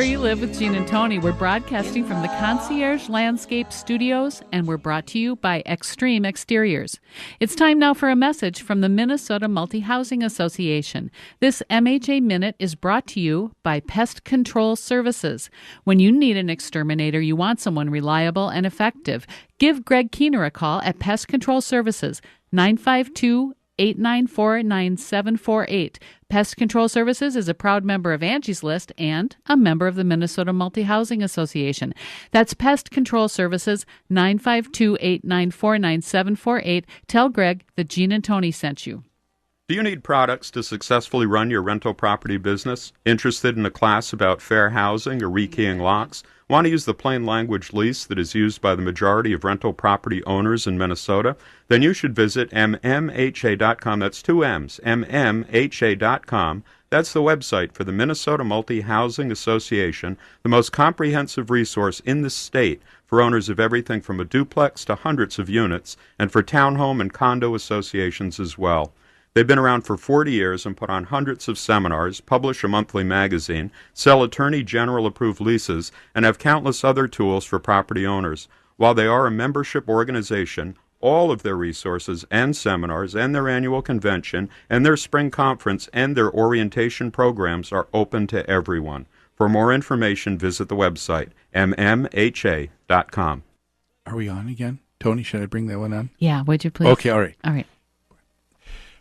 You Live with Gene and Tony. We're broadcasting from the Concierge Landscape Studios, and we're brought to you by Extreme Exteriors. It's time now for a message from the Minnesota Multi-Housing Association. This MHA Minute is brought to you by Pest Control Services. When you need an exterminator, you want someone reliable and effective. Give Greg Keener a call at Pest Control Services, 952-894-9748. Pest Control Services is a proud member of Angie's List and a member of the Minnesota Multi-Housing Association. That's Pest Control Services, 952-894-9748. Tell Greg that Gene and Tony sent you. Do you need products to successfully run your rental property business? Interested in a class about fair housing or rekeying locks? Want to use the plain language lease that is used by the majority of rental property owners in Minnesota? Then you should visit mmha.com. That's two M's, mmha.com. That's the website for the Minnesota Multi-Housing Association, the most comprehensive resource in the state for owners of everything from a duplex to hundreds of units, and for townhome and condo associations as well. They've been around for 40 years and put on hundreds of seminars, publish a monthly magazine, sell Attorney General approved leases, and have countless other tools for property owners. While they are a membership organization, all of their resources and seminars and their annual convention and their spring conference and their orientation programs are open to everyone. For more information, visit the website, mmha.com. Are we on again? Tony, should I bring that one on? Yeah, would you please? Okay, all right. All right.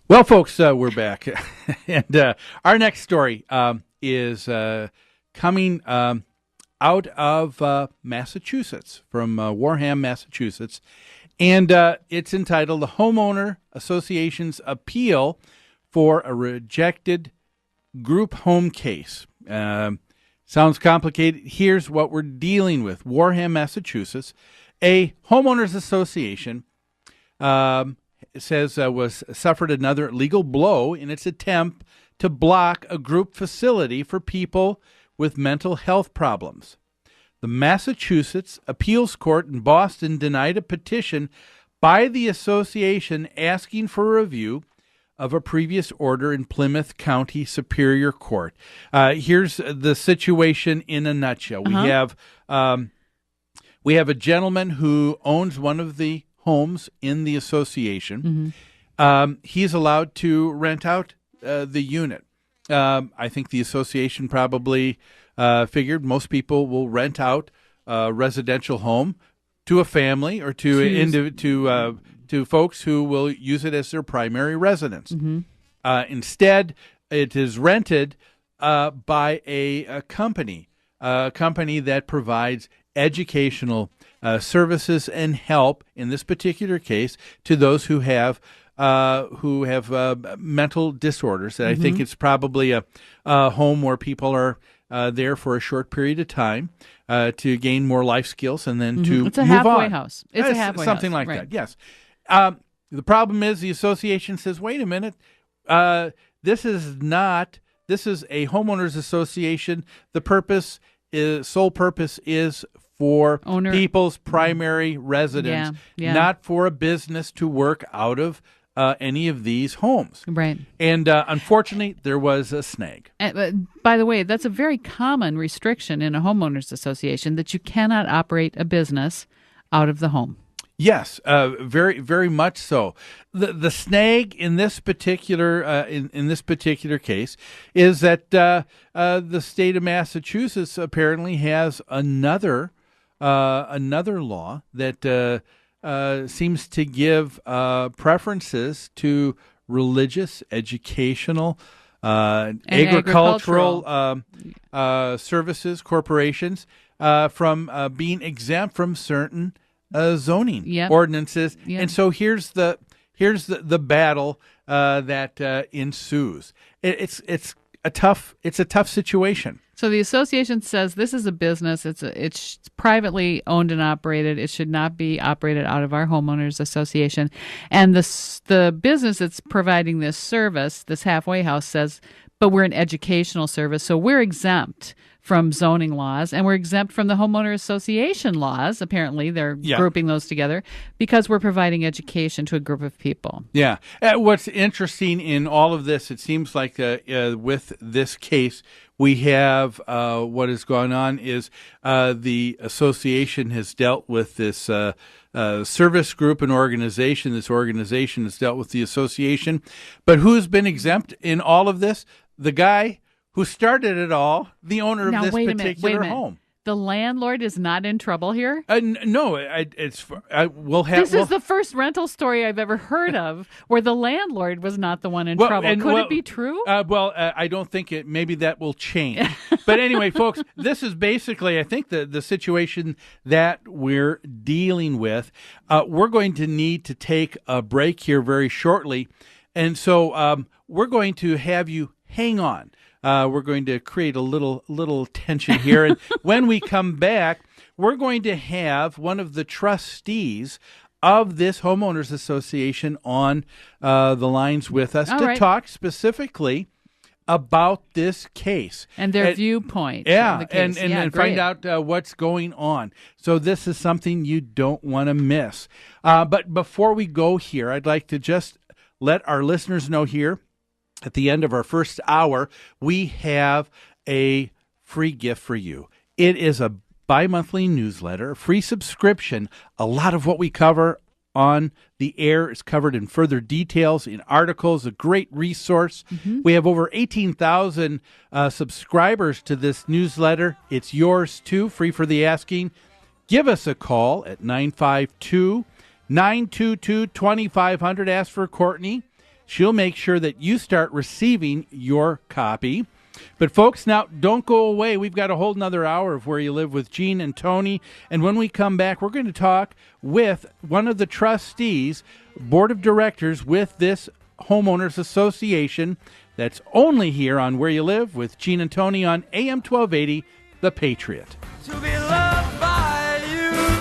Well, folks, we're back. And our next story is coming out of Massachusetts, from Wareham, Massachusetts. And it's entitled The Homeowner Association's Appeal for a Rejected Group Home Case. Sounds complicated. Here's what we're dealing with. Wareham, Massachusetts, a homeowners association says was suffered another legal blow in its attempt to block a group facility for people with mental health problems. The Massachusetts Appeals Court in Boston denied a petition by the association asking for a review of a previous order in Plymouth County Superior Court. Here's the situation in a nutshell. We have a gentleman who owns one of the homes in the association. Mm-hmm. He's allowed to rent out the unit. I think the association probably figured most people will rent out a residential home to a family or to folks who will use it as their primary residence. Mm-hmm. Instead, it is rented by a company that provides educational services and help, in this particular case, to those who have mental disorders. And I think it's probably a home where people are there for a short period of time to gain more life skills and then to it's a move halfway on. house. It's a halfway something house. like Right. that. Yes. The problem is the association says, wait a minute, this is a homeowners association. The sole purpose is for people's primary residence, not for a business to work out of any of these homes. Right. And unfortunately, there was a snag. By the way, that's a very common restriction in a homeowners association, that you cannot operate a business out of the home. Yes, very, very much so. The snag in this particular in this particular case is that the state of Massachusetts apparently has another law that seems to give preferences to religious, educational, agricultural services corporations from being exempt from certain zoning ordinances. Yep. And so here's the battle that ensues. It's a tough situation. So the association says this is a business. It's privately owned and operated. It should not be operated out of our homeowners association. And the business that's providing this service, this halfway house, says, but we're an educational service, so we're exempt from zoning laws, and we're exempt from the homeowner association laws. Apparently, they're grouping those together because we're providing education to a group of people. Yeah. What's interesting in all of this, it seems like with this case, we have what has gone on is the association has dealt with this service group and organization. This organization has dealt with the association. But who's been exempt in all of this? The guy who started it all, the owner of this particular home. The landlord is not in trouble here? No, we'll have. This is the first rental story I've ever heard of where the landlord was not the one in trouble. Could it be true? I don't think it. Maybe that will change. But anyway, folks, this is basically, I think, the situation that we're dealing with. We're going to need to take a break here very shortly, and so we're going to have you hang on. We're going to create a little tension here. And when we come back, we're going to have one of the trustees of this homeowners association on the lines with us talk specifically about this case. And their viewpoint. Yeah, on the case. and find out what's going on. So this is something you don't want to miss. But before we go here, I'd like to just let our listeners know here, at the end of our first hour, we have a free gift for you. It is a bi-monthly newsletter, a free subscription. A lot of what we cover on the air is covered in further details, in articles, a great resource. Mm-hmm. We have over 18,000 subscribers to this newsletter. It's yours, too, free for the asking. Give us a call at 952-922-2500. Ask for Courtney. She'll make sure that you start receiving your copy. But folks, now don't go away. We've got a whole nother hour of Where You Live with Gene and Tony. And when we come back, we're going to talk with one of the trustees, board of directors with this homeowners association. That's only here on Where You Live with Gene and Tony on AM 1280, The Patriot.